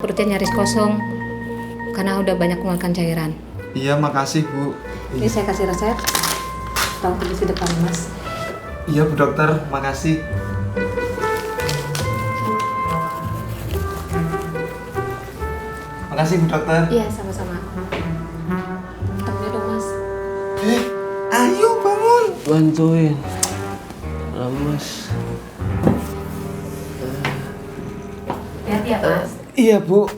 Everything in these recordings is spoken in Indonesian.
perutnya nyaris kosong karena udah banyak mengeluarkan cairan. Iya, makasih Bu. Ini saya kasih resep. Tolong tulis di depan, Mas. Iya Bu Dokter, makasih. Makasih Bu Dokter. Iya, sama-sama. Temennya dong, Mas. Ayo bangun. Bantuin. Lemes. Hati-hati ya, Mas. Iya Bu.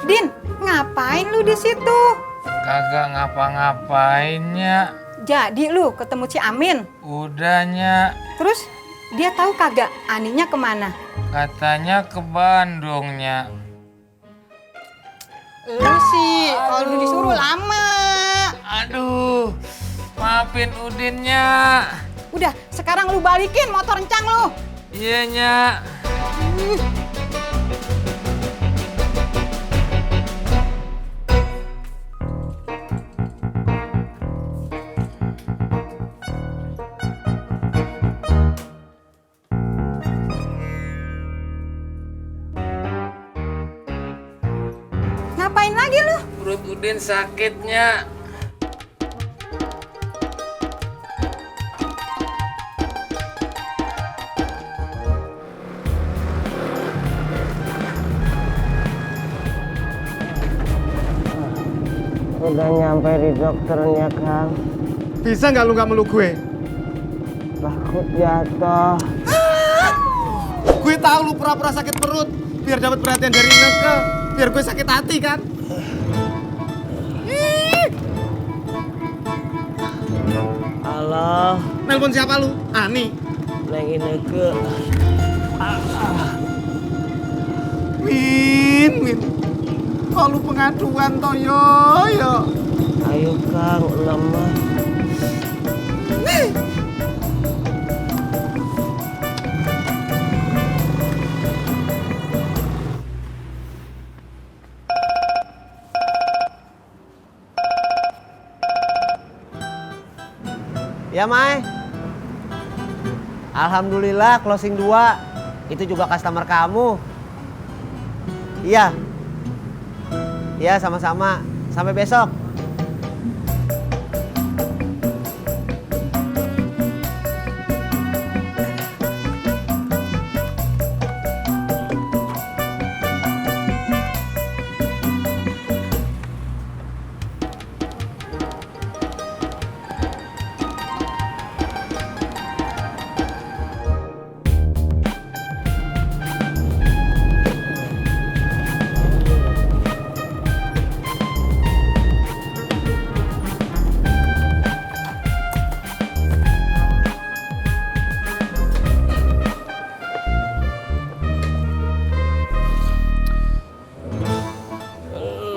Din, ngapain lu di situ? Kagak ngapa-ngapainnya. Jadi lu ketemu si Amin. Udahnya, Terus dia tahu kagak Aninya kemana? katanya ke Bandungnya. Lu sih, kalau lu disuruh lama. Aduh, maafin Udinnya. Udah, sekarang lu balikin motor encang lu. Iya, Nya. Ngapain lagi lu? Perut Udin sakitnya. Udah nyampe di dokternya, Kang. Bisa nggak lu nggak meluk gue? Takut jatuh. Gue tahu lu pura-pura sakit perut biar dapat perhatian dari Ineke, biar gue sakit hati kan? Halo, Nelpon siapa lu? Ani. Neng Ineke. Min. Kalau pengaduan toh yo. Ayo, Kang, lemes. Ya, Mai. Alhamdulillah closing 2. Itu juga customer kamu. Iya. Iya, sama-sama. Sampai besok.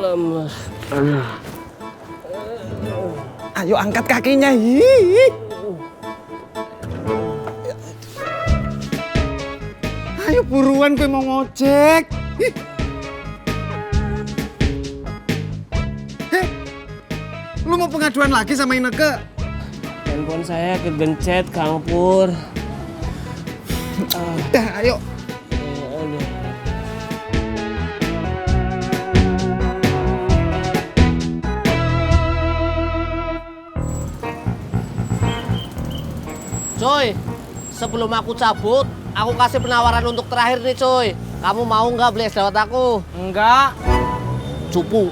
Lemes. Ayo angkat kakinya. Hi. Ayo buruan gue mau ngojek. Hi. Heh. Lu mau pengaduan lagi sama Ineke? Handphone saya kegencet, Kang Pur. Dah, ayo. Aduh. Coy, sebelum aku cabut, aku kasih penawaran untuk terakhir nih, coy. Kamu mau nggak beli es dawet aku? Enggak. Cupu.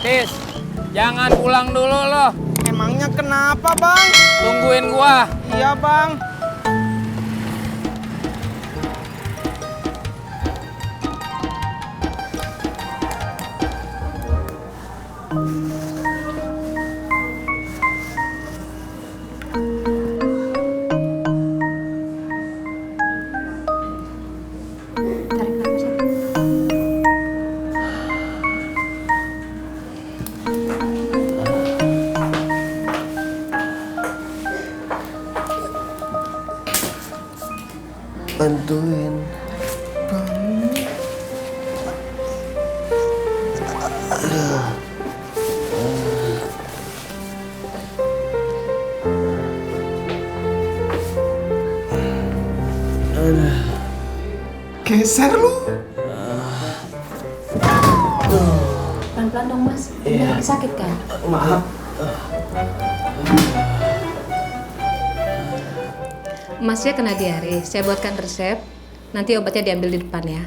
Tis, jangan pulang dulu loh. Emangnya kenapa, Bang? Tungguin gua. Iya, Bang. Bantuin. Geser lu. Pelan-pelan dong mas, ini lagi sakit kan? Maaf. Masnya kena diare, saya buatkan resep. Nanti obatnya diambil di depan ya.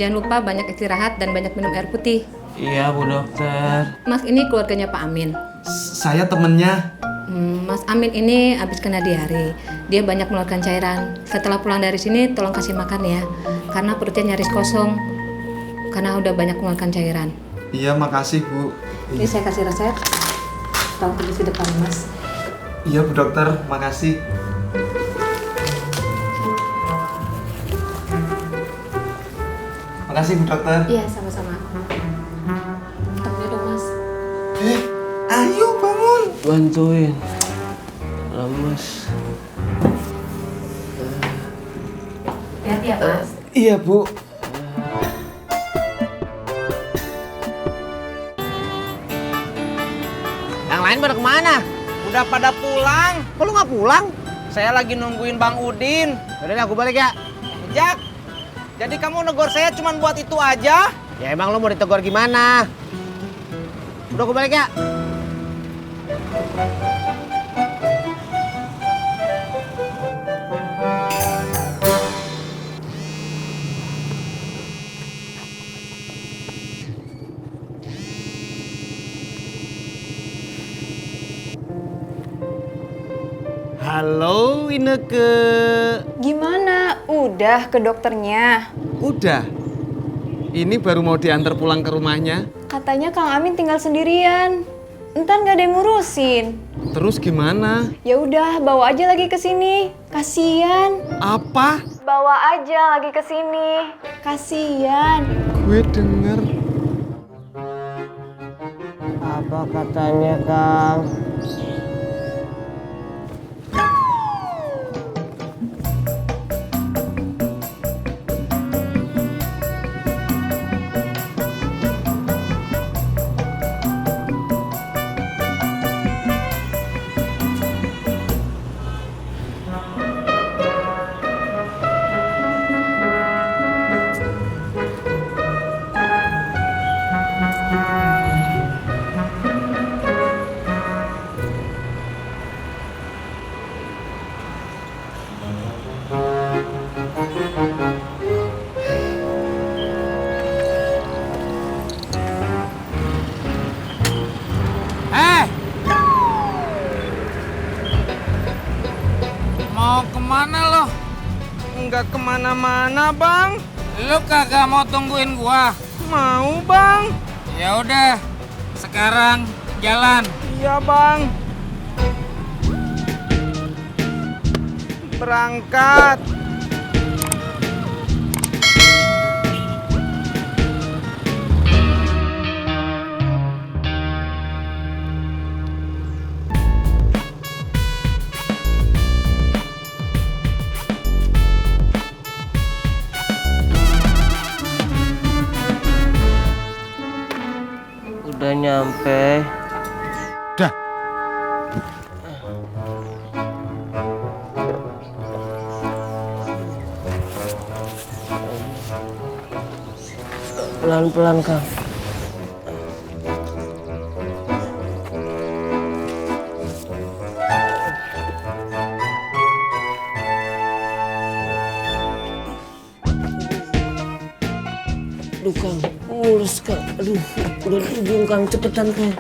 Jangan lupa banyak istirahat dan banyak minum air putih. Iya Bu Dokter. Mas ini keluarganya Pak Amin. Saya temennya. Mas Amin ini habis kena diare. Dia banyak mengeluarkan cairan. Setelah pulang dari sini tolong kasih makan ya. Karena perutnya nyaris kosong. Karena udah banyak mengeluarkan cairan. Iya, makasih Bu. Ini saya kasih resep. Tolong tulis di depan mas. Iya Bu Dokter, makasih. Makasih Bu Dokter. Iya sama-sama. Temennya dong mas. Ayo bangun. Bantuin. Lemes. Hati-hati ya mas. Iya Bu. Yang lain pada kemana? Udah pada pulang. Kok lu nggak pulang? Saya lagi nungguin Bang Udin. Yaudah deh, aku balik ya. Jak, jadi kamu negor saya cuma buat itu aja? Ya emang lu mau ditegur gimana? Udah aku balik ya. Halo Ineke. Gimana? Udah ke dokternya? Udah. Ini baru mau diantar pulang ke rumahnya. Katanya Kang Amin tinggal sendirian. Entar nggak ada yang ngurusin. Terus gimana? Ya udah, bawa aja lagi ke sini. Kasian. Apa? Bawa aja lagi ke sini. Kasian. Gue denger. Apa katanya, Kang? Mau kemana lo? Nggak kemana-mana, Bang. Lu kagak mau tungguin gua? Mau, Bang. Ya udah, sekarang jalan. Iya, Bang. Berangkat. Udah nyampe. Dah. Pelan-pelan, Kang. Aduh, Kang. Mulus, Kang. Aduh, udah di ujung, Kang. Cepetan, Kang.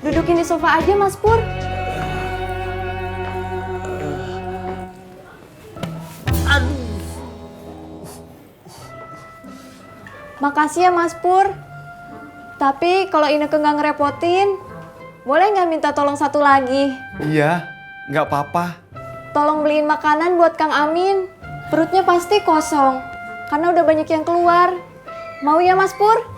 Dudukin di sofa aja, Mas Pur. Makasih ya, Mas Pur. Tapi kalau Ineke nggak ngerepotin, boleh nggak minta tolong satu lagi? Iya, nggak apa-apa. Tolong beliin makanan buat Kang Amin. Perutnya pasti kosong, karena udah banyak yang keluar. Mau ya, Mas Pur?